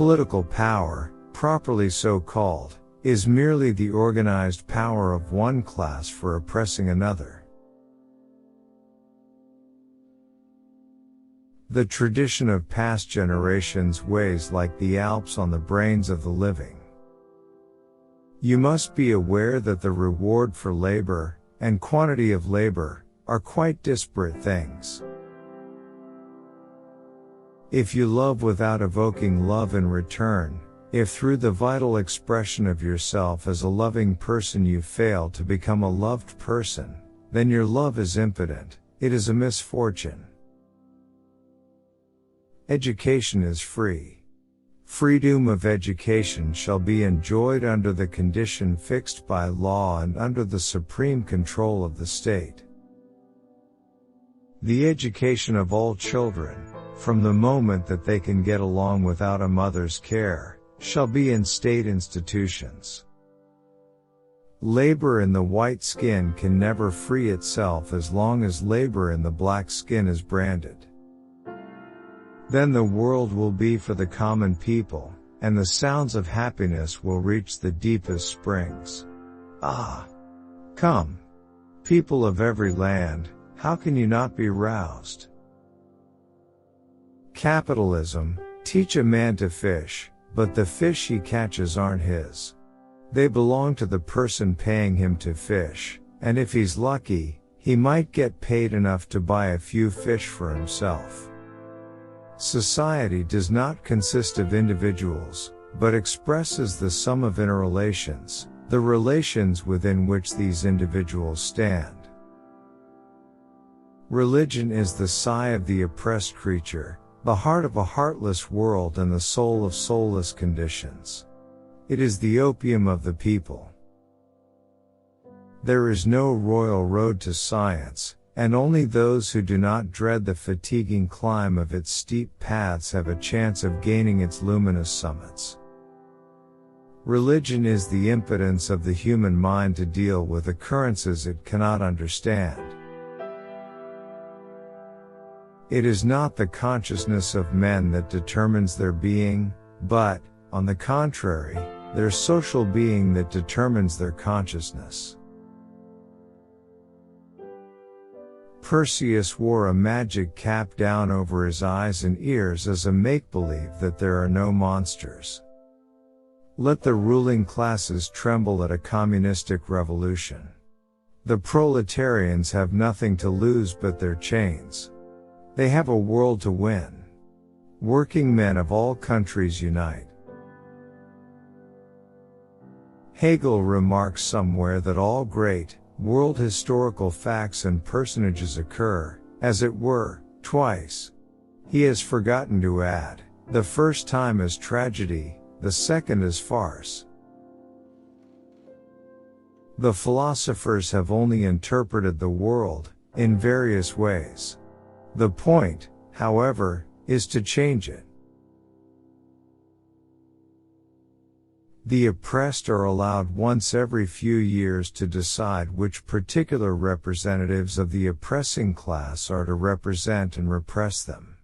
Political power, properly so called, is merely the organized power of one class for oppressing another. The tradition of past generations weighs like the Alps on the brains of the living. You must be aware that the reward for labor, and quantity of labor, are quite disparate things. If you love without evoking love in return, if through the vital expression of yourself as a loving person you fail to become a loved person, then your love is impotent, it is a misfortune. Education is free. Freedom of education shall be enjoyed under the condition fixed by law and under the supreme control of the state. The education of all children, from the moment that they can get along without a mother's care, shall be in state institutions. Labor in the white skin can never free itself as long as labor in the black skin is branded. Then the world will be for the common people, and the sounds of happiness will reach the deepest springs. Ah! Come! People of every land, how can you not be roused? Capitalism, teach a man to fish, but the fish he catches aren't his. They belong to the person paying him to fish, and if he's lucky, he might get paid enough to buy a few fish for himself. Society does not consist of individuals, but expresses the sum of interrelations, the relations within which these individuals stand. Religion is the sigh of the oppressed creature, the heart of a heartless world and the soul of soulless conditions. It is the opium of the people. There is no royal road to science, and only those who do not dread the fatiguing climb of its steep paths have a chance of gaining its luminous summits. Religion is the impotence of the human mind to deal with occurrences it cannot understand. It is not the consciousness of men that determines their being, but, on the contrary, their social being that determines their consciousness. Perseus wore a magic cap down over his eyes and ears as a make-believe that there are no monsters. Let the ruling classes tremble at a communistic revolution. The proletarians have nothing to lose but their chains. They have a world to win. Working men of all countries unite. Hegel remarks somewhere that all great, world historical facts and personages occur, as it were, twice. He has forgotten to add, the first time as tragedy, the second as farce. The philosophers have only interpreted the world, in various ways. The point, however, is to change it. The oppressed are allowed once every few years to decide which particular representatives of the oppressing class are to represent and repress them.